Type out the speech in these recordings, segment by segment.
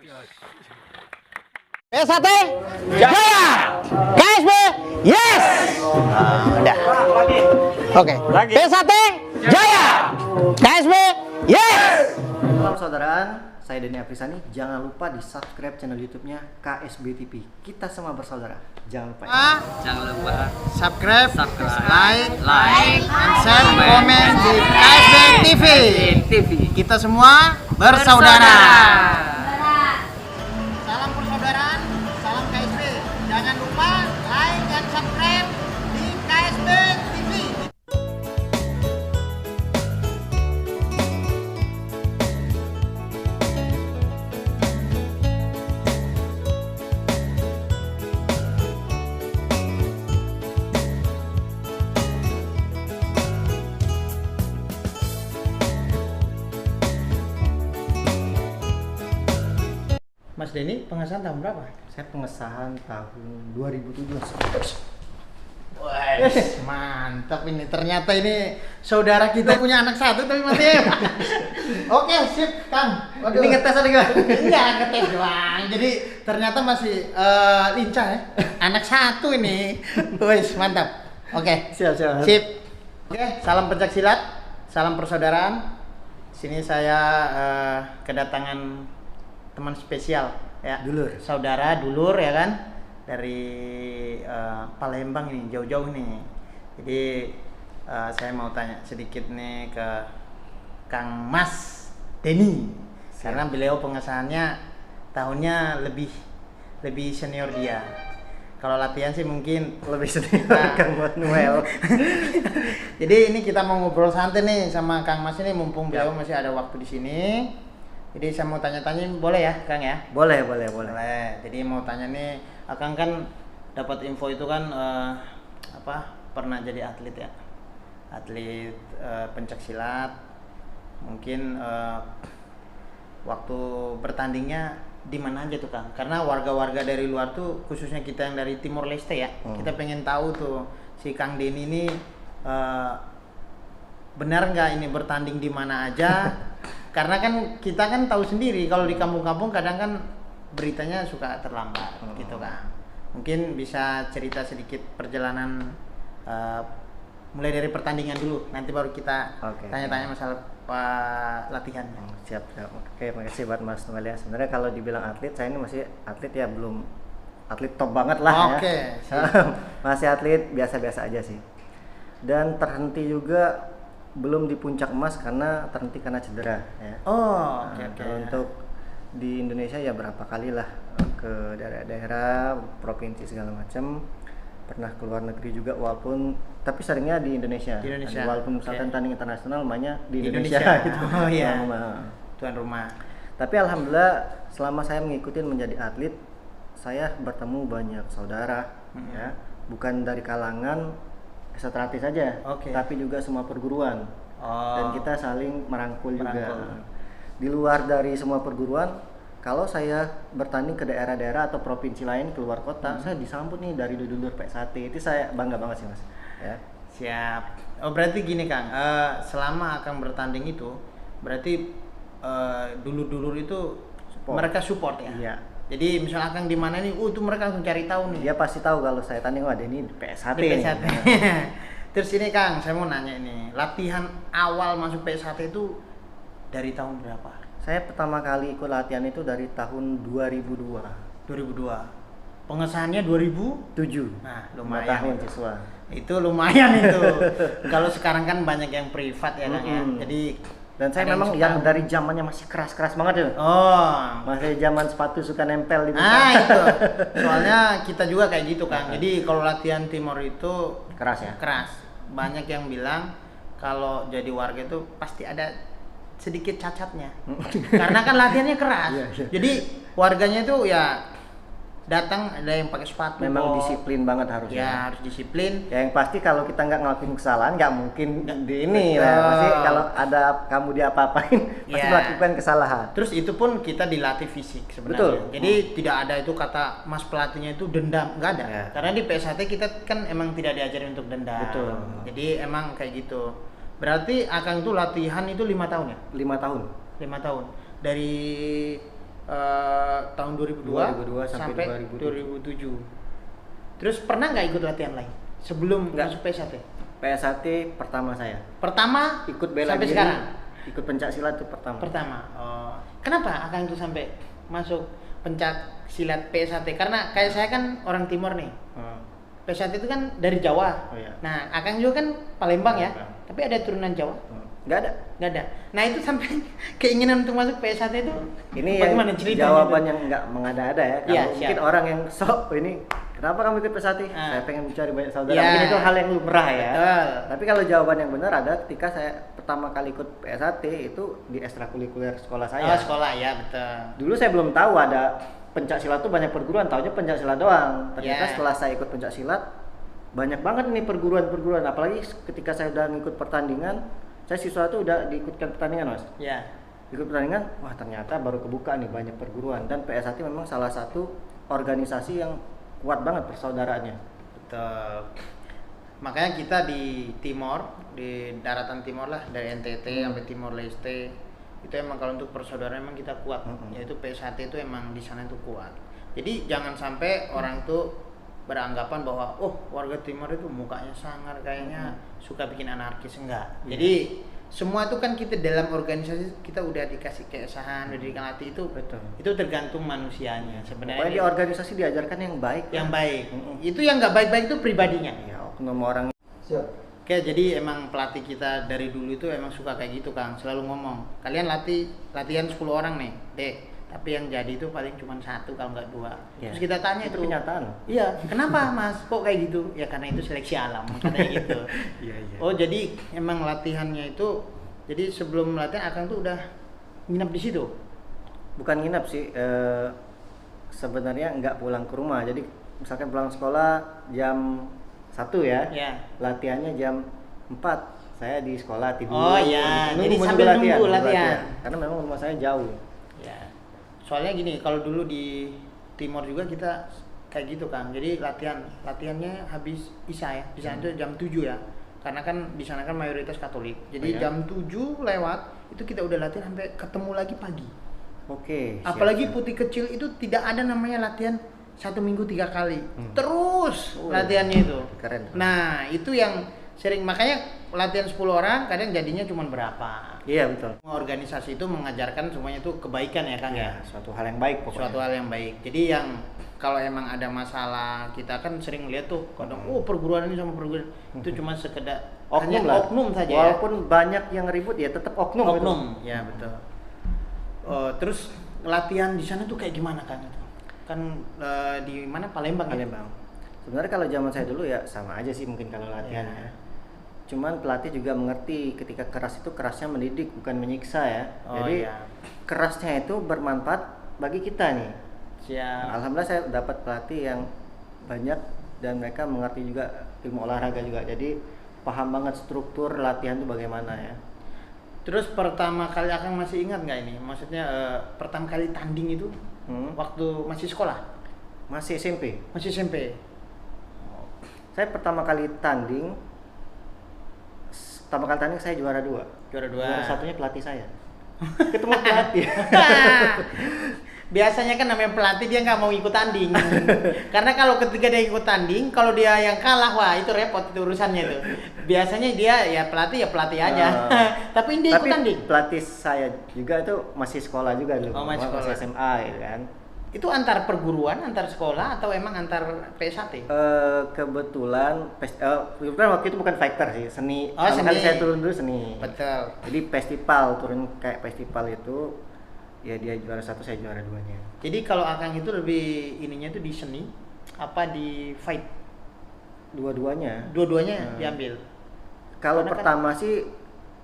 P1 Jaya, KSB yes. Udah. Oke. P1 Jaya, KSB yes. Salam persaudaraan, saya Denny Afrisani. Jangan lupa di subscribe channel YouTube-nya KSB TV. Kita semua bersaudara. Jangan lupa. Jangan lupa Subscribe, like, and share, komen di KSB TV. TV. Kita semua bersaudara. Salam persaudaraan, salam KSB. Jangan lupa like dan subscribe di KSB TV. Mas Denny, pengesahan tahun berapa? Saya pengesahan tahun 2017. Wah, mantap ini. Ternyata ini saudara kita punya anak satu tapi masih. Oke, sip, Kang. Waduh. Ini ngetes tadi kan? Iya, ngetes doang. Jadi ternyata masih lincah ya. Anak satu ini. Wes, mantap. Oke. Siap. Sip. Oke, salam pencaksilat, salam persaudaraan. Sini saya kedatangan teman spesial ya. Dulur. Saudara, dulur ya kan. Dari Palembang ini, jauh-jauh nih. Jadi saya mau tanya sedikit nih ke Kang Mas Denny. Karena beliau pengesahannya tahunnya lebih senior dia. Kalau latihan sih mungkin Lebih senior Kang buat Noel. Jadi ini kita mau ngobrol santai nih sama Kang Mas ini mumpung beliau masih ada waktu di sini. Jadi saya mau tanya-tanya boleh ya, Kang ya? Boleh. Boleh. Jadi mau tanya nih, Akang kan dapat info itu kan pernah jadi atlet ya. Atlet pencaksilat. Mungkin waktu bertandingnya di mana aja tuh, Kang? Karena warga-warga dari luar tuh khususnya kita yang dari Timor Leste ya. Kita pengen tahu tuh si Kang Denny ini benar nggak ini bertanding di mana aja? Karena kan kita kan tahu sendiri kalau di kampung-kampung kadang kan beritanya suka terlambat gitu kan. Mungkin bisa cerita sedikit perjalanan mulai dari pertandingan dulu, nanti baru kita tanya-tanya masalah latihannya. Siap. Oke, makasih buat Mas Noel ya. Sebenarnya kalau dibilang atlet, saya ini masih atlet ya, belum atlet top banget lah ya. Masih atlet biasa-biasa aja sih. Dan terhenti juga belum di puncak emas karena terhenti karena cedera ya. Oke. Untuk di Indonesia ya berapa kali lah ke daerah-daerah, provinsi segala macam. Pernah ke luar negeri juga tapi seringnya di Indonesia. Walaupun misalkan tanding internasional mainnya di Indonesia gitu. Oh iya. Tuan rumah. Tapi alhamdulillah selama saya mengikuti menjadi atlet, saya bertemu banyak saudara ya, bukan dari kalangan ekstratis saja, tapi juga semua perguruan. Dan kita saling merangkul juga. Di luar dari semua perguruan, kalau saya bertanding ke daerah-daerah atau provinsi lain keluar kota, saya disambut nih dari dulur P1. Itu saya bangga banget sih, Mas. Ya. Siap. Oh, berarti gini, Kang. Selama akan bertanding itu, berarti dulur-dulur itu mereka support ya. Iya. Jadi misalnya Kang di mana nih, tuh mereka langsung cari tahu nih. Dia pasti tahu kalau saya tanding, wah ini P1 Di nih. P1. Terus ini Kang, saya mau nanya ini, latihan awal masuk P1 itu dari tahun berapa? Saya pertama kali ikut latihan itu dari tahun 2002. 2002. Pengesahannya 2007. Nah, 5 lumayan. tahun siswa. Itu lumayan itu. Kalau sekarang kan banyak yang privat ya Kang ya. Jadi dan saya memang yang dari zamannya masih keras banget ya. Masih zaman sepatu suka nempel di muka. Itu. Soalnya kita juga kayak gitu Kang. Jadi kalau latihan Timor itu keras ya. Keras. Banyak yang bilang kalau jadi warga itu pasti ada sedikit cacatnya. Karena kan latihannya keras. Jadi warganya itu ya datang ada yang pakai sepatu. Memang disiplin banget harusnya. Ya harus disiplin. Ya, yang pasti kalau kita nggak ngelakuin kesalahan nggak mungkin di ini lah. Pasti kalau ada kamu diapa-apain pasti melakukan kesalahan. Terus itu pun kita dilatih fisik sebenarnya. Betul. Jadi tidak ada itu kata mas pelatihnya itu dendam, nggak ada. Karena di P1 kita kan emang tidak diajarin untuk dendam. Betul. Jadi emang kayak gitu. Berarti Akang itu latihan itu 5 tahun ya? 5 tahun. 5 tahun. Dari tahun 2002 sampai 2007. Terus pernah nggak ikut latihan lain sebelum masuk PSAT? PSAT pertama saya. Pertama ikut bela sampai diri, sekarang. Ikut pencak silat itu pertama. Pertama. Oh. Kenapa Akang itu sampai masuk pencak silat PSAT? Karena kayak saya kan orang Timur nih. PSAT itu kan dari Jawa. Oh, iya. Nah, Akang juga kan Palembang ya. Palembang. Tapi ada turunan Jawa? Nggak ada. Nggak ada. Nah, itu sampai keinginan untuk masuk PSAT itu ini bagaimana yang ceritanya? jawaban yang nggak mengada-ada ya. Kalau Iya, mungkin orang yang sok ini kenapa kamu ikut PSAT? Saya pengen mencari banyak saudara. Ya. Mungkin itu hal yang lumrah ya. Betul. Tapi kalau jawaban yang benar ada ketika saya pertama kali ikut PSAT itu di ekstrakurikuler sekolah saya. Oh, sekolah ya, betul. Dulu saya belum tahu ada pencak silat tuh banyak perguruan, taunya pencak silat doang. Ternyata setelah saya ikut pencak silat banyak banget nih perguruan-perguruan, apalagi ketika saya udah ngikut pertandingan, saya siswa tuh udah diikutkan pertandingan, Mas. Ya. Ikut pertandingan, wah ternyata baru kebuka nih banyak perguruan, dan PSAT memang salah satu organisasi yang kuat banget persaudaraannya. Betul. Makanya kita di Timor, di daratan Timor lah, dari NTT sampai Timor Leste, itu emang kalau untuk persaudaraan emang kita kuat. Yaitu PSAT itu emang di sana itu kuat. Jadi jangan sampai orang tuh beranggapan bahwa warga Timor itu mukanya sangar, kayaknya suka bikin anarkis. Enggak. Jadi semua itu kan kita dalam organisasi kita udah dikasih keesahan, udah dikasih itu. Betul. Itu tergantung manusianya sebenarnya. Pokoknya di organisasi diajarkan yang baik. Yang baik. Itu yang nggak baik-baik itu pribadinya. Ya, oknum orang. Siap. Oke, jadi emang pelatih kita dari dulu itu emang suka kayak gitu, Kang. Selalu ngomong, kalian latihan 10 orang nih, deh. Tapi yang jadi itu paling cuma 1 kalau nggak 2. Ya. Terus kita tanya itu tuh. kenyataan. Iya, kenapa Mas? Kok kayak gitu? Ya karena itu seleksi alam, katanya gitu. Iya, iya. Oh, jadi emang latihannya itu, jadi sebelum latihan Akang tuh udah nginep di situ? Bukan nginep sih, sebenarnya nggak pulang ke rumah. Jadi misalkan pulang sekolah jam 1 ya, latihannya jam 4. Saya di sekolah tidur. Oh iya, jadi sambil nunggu latihan. Karena memang rumah saya jauh. Ya. Soalnya gini, kalau dulu di Timor juga kita kayak gitu, Kang. Jadi latihannya habis Isya ya. Di sana itu jam 7 ya. Karena kan di sana kan mayoritas Katolik. Jadi jam 7 lewat itu kita udah latihan sampai ketemu lagi pagi. Oke. Apalagi putih kecil itu tidak ada namanya latihan 1 minggu 3 kali. Terus latihannya itu. Keren. Nah, itu yang sering, makanya latihan 10 orang kadang jadinya cuma berapa. Iya, betul. Organisasi itu mengajarkan semuanya itu kebaikan ya, Kang ya. Suatu hal yang baik pokoknya. Suatu hal yang baik. Jadi yang kalau emang ada masalah, kita kan sering lihat tuh kadang perguruan ini sama perguruan itu cuma sekedar oknum hanya oknum saja. Walaupun banyak yang ribut ya tetap oknum. Oknum, ya betul. Terus latihan di sana tuh kayak gimana, Kang itu? Kan di mana, Palembang ya? Palembang. Sebenarnya kalau zaman saya dulu ya sama aja sih mungkin kalau latihan ya. Cuman pelatih juga mengerti ketika keras itu kerasnya mendidik bukan menyiksa ya. Jadi kerasnya itu bermanfaat bagi kita nih. Siap. Alhamdulillah saya dapat pelatih yang banyak dan mereka mengerti juga ilmu olahraga juga. Jadi paham banget struktur latihan itu bagaimana ya. Terus pertama kali Akang masih ingat nggak ini? Maksudnya pertama kali tanding itu waktu masih sekolah? Masih SMP. Masih SMP. Saya pertama kali tanding saya juara 2. Juara satunya pelatih saya. Ketemu pelatih. Biasanya kan namanya pelatih dia nggak mau ikut tanding. Karena kalau ketika dia ikut tanding, kalau dia yang kalah, wah itu repot itu urusannya itu. Biasanya dia ya pelatih aja. Tapi dia ikut tanding. Pelatih saya juga itu masih sekolah juga dulu. Masih SMA gitu kan. Itu antar perguruan, antar sekolah atau emang antar PSAT? Kebetulan waktu itu bukan fighter sih, seni. Seni. Kali saya turun dulu seni. Betul. Jadi festival, turun kayak festival itu ya dia juara 1, saya juara 2-nya. Jadi kalau Akang itu lebih ininya itu di seni apa di fight? Dua-duanya. Dua-duanya diambil. Kalau pertama sih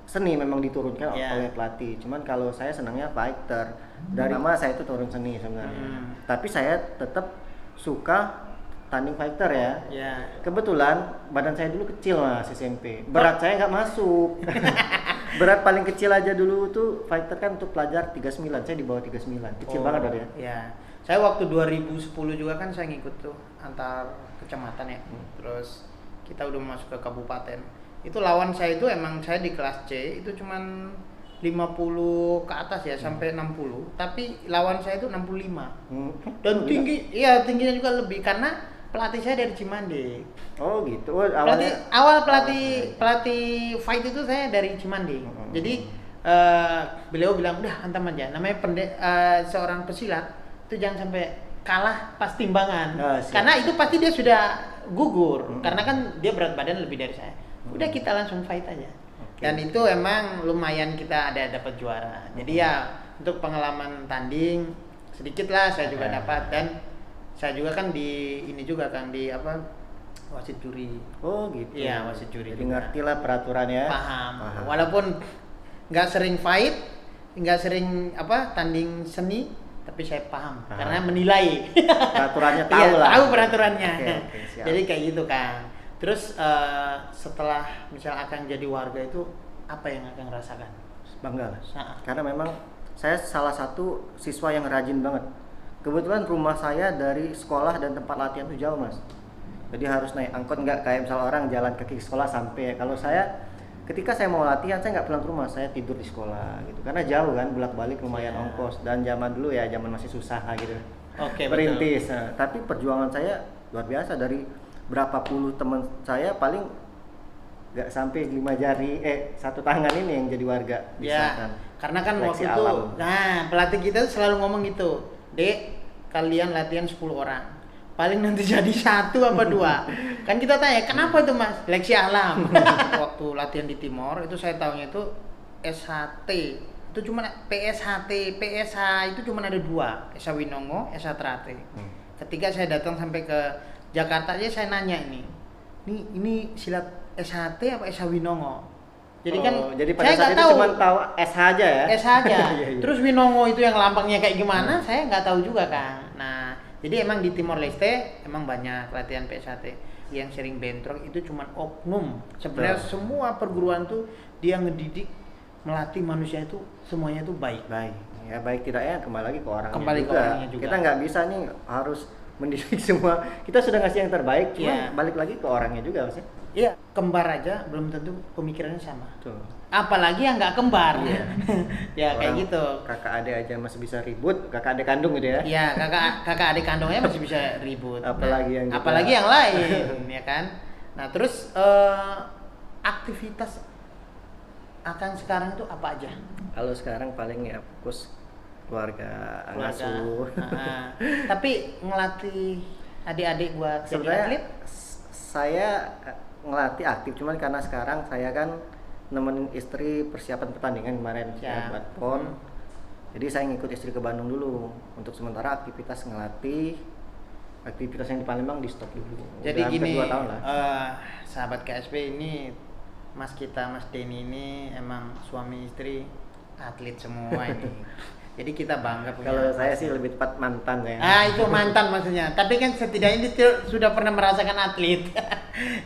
seni memang diturunkan oleh pelatih. Cuman kalau saya senangnya fighter. Dari lama saya itu turun seni sebenarnya. Tapi saya tetap suka tanding fighter ya. Kebetulan badan saya dulu kecil Mas SMP. Berat saya nggak masuk. Berat paling kecil aja dulu tuh fighter kan untuk pelajar 39. Saya di bawah 39. Kecil banget dari ya. Iya. Saya waktu 2010 juga kan saya ngikut tuh antar kecamatan ya. Terus kita udah masuk ke kabupaten. Itu lawan saya itu emang saya di kelas C itu cuman 50 ke atas ya sampai 60, tapi lawan saya itu 65. Dan tingginya juga lebih karena pelatih saya dari Cimande. Oh gitu. Pelatih fight itu saya dari Cimande. Jadi beliau bilang udah hantam aja. Namanya seorang pesilat itu jangan sampai kalah pas timbangan. Karena itu pasti dia sudah gugur. Karena kan dia berat badan lebih dari saya. Udah kita langsung fight aja. Dan itu emang lumayan kita dapat juara. Jadi ya untuk pengalaman tanding sedikit lah saya juga dapat, dan saya juga kan di ini juga kan di wasit juri. Oh gitu. Iya, wasit juri. Jadi ngerti lah peraturannya. Paham. Walaupun nggak sering fight, nggak sering tanding seni, tapi saya paham karena menilai. Peraturannya tahu lah. Tahu peraturannya. Siap. Jadi kayak gitu kan. Terus setelah misal Akang jadi warga itu apa yang Akang rasakan? Bangga lah. Karena memang saya salah satu siswa yang rajin banget. Kebetulan rumah saya dari sekolah dan tempat latihan itu jauh, Mas. Jadi harus naik angkot, nggak kayak misal orang jalan kaki ke sekolah sampai. Kalau saya ketika saya mau latihan saya nggak pulang ke rumah, saya tidur di sekolah gitu. Karena jauh kan, bolak-balik lumayan ongkos, dan zaman dulu ya zaman masih susah gitu. Oke, perintis. Nah, tapi perjuangan saya luar biasa. Dari berapa puluh teman saya paling nggak sampai 5 jari 1 tangan ini yang jadi warga. Ya, karena kan waktu itu pelatih kita selalu ngomong gitu, Dek, kalian latihan 10 orang, paling nanti jadi 1 apa 2. Kan kita tanya, kenapa itu Mas? Seleksi alam. Waktu latihan di Timor itu saya tahunya itu SHT, itu cuma PSHT, PSH itu cuma ada 2, Esa Winongo, Esa Trate. Ketika saya datang sampai ke Jakarta aja saya nanya ini silat SHT apa Esa Winongo. Jadi jadi pada saat itu cuma tahu SH aja ya. SH aja. Terus Winongo itu yang lambangnya kayak gimana? Saya nggak tahu juga kan. Nah, jadi emang di Timor Leste emang banyak latihan PSHT. Yang sering bentrok itu cuma oknum. Sebenarnya semua perguruan tuh dia ngedidik, melatih manusia itu semuanya tuh baik. Ya baik tidaknya kembali lagi ke orangnya. Ke orangnya juga. Kita nggak bisa nih harus mendidik semua. Kita sudah ngasih yang terbaik, cuma balik lagi ke orangnya juga Mas. Iya, kembar aja belum tentu pemikirannya sama. Tuh. Apalagi yang nggak kembar. Ya kayak gitu. Kakak adik aja masih bisa ribut, kakak adik kandung gitu ya. Iya, kakak adik kandungnya masih bisa ribut. Apalagi yang lain, ya kan. Nah, terus aktivitas Akang sekarang itu apa aja? Kalau sekarang paling ya fokus keluarga. Ngasuh. Tapi ngelatih adik-adik buat jadi atlet? Saya ngelatih aktif, cuman karena sekarang saya kan nemenin istri persiapan pertandingan kemarin ya, buat PON. Jadi saya ngikut istri ke Bandung dulu. Untuk sementara aktivitas ngelatih, aktivitas yang di Palembang di stop dulu. Jadi gini, 2 tahun lah. Sahabat KSP ini, Mas Denny ini emang suami istri atlet semua ini. Jadi kita bangga punya. Kalau saya sih lebih tepat mantan ya. Itu mantan maksudnya. Tapi kan setidaknya dia sudah pernah merasakan atlet.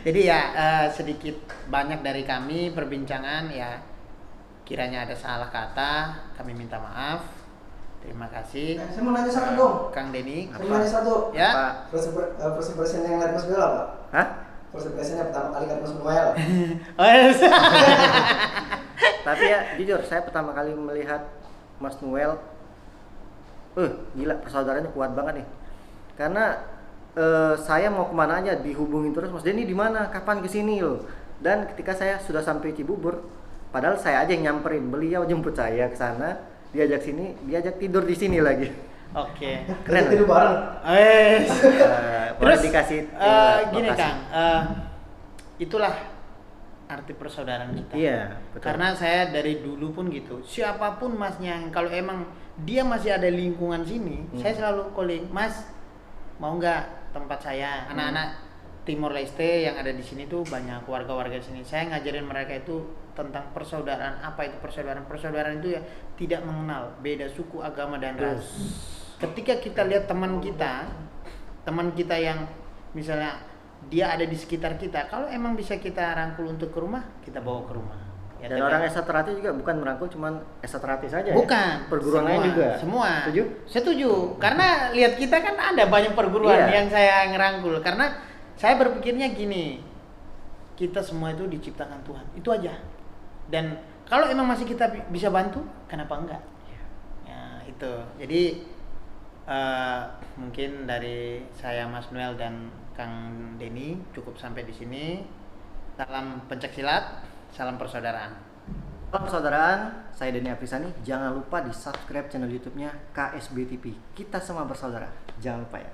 Jadi ya sedikit banyak dari kami perbincangan ya. Kiranya ada salah kata, kami minta maaf. Terima kasih. Saya mau nanya satu dong. Kang Denny. Saya mau nanya satu. Ya. First impression yang lihat Mas Noel apa? Hah? First impression yang pertama kali lihat Mas Noel. Tapi ya jujur saya pertama kali melihat Mas Noel, gila persaudaraannya kuat banget nih. Karena saya mau kemana aja dihubungin terus, Mas Denny di mana, kapan kesini loh. Dan ketika saya sudah sampai Cibubur, padahal saya aja yang nyamperin, beliau jemput saya ke sana, diajak sini, diajak tidur di sini lagi. Oke. Keren. Tidur bareng. Terus dikasih gini Kang, itulah arti persaudaraan kita. Iya, betul. Karena saya dari dulu pun gitu. Siapapun masnya, kalau emang dia masih ada lingkungan sini, saya selalu calling, Mas, mau nggak tempat saya? Anak-anak Timor Leste yang ada di sini tuh banyak warga-warga sini. Saya ngajarin mereka itu tentang persaudaraan. Apa itu persaudaraan? Persaudaraan itu ya tidak mengenal beda suku, agama dan ras. Ketika kita lihat teman kita yang misalnya dia ada di sekitar kita, kalau emang bisa kita rangkul untuk ke rumah, kita bawa ke rumah. Ya, dan orang Esa Terati juga bukan merangkul cuman Esa Terati saja. Bukan. Ya? Perguruan lain juga. Semua. Setuju? Setuju. Karena lihat kita kan ada banyak perguruan yang saya ngerangkul. Karena saya berpikirnya gini, kita semua itu diciptakan Tuhan. Itu aja. Dan kalau emang masih kita bisa bantu, kenapa enggak? Ya, itu. Jadi mungkin dari saya Mas Noel dan Kang Denny cukup sampai di sini. Salam pencaksilat, salam persaudaraan. Salam persaudaraan, saya Denny Afrisani. Jangan lupa di subscribe channel YouTube-nya KSB TV. Kita semua bersaudara. Jangan lupa ya.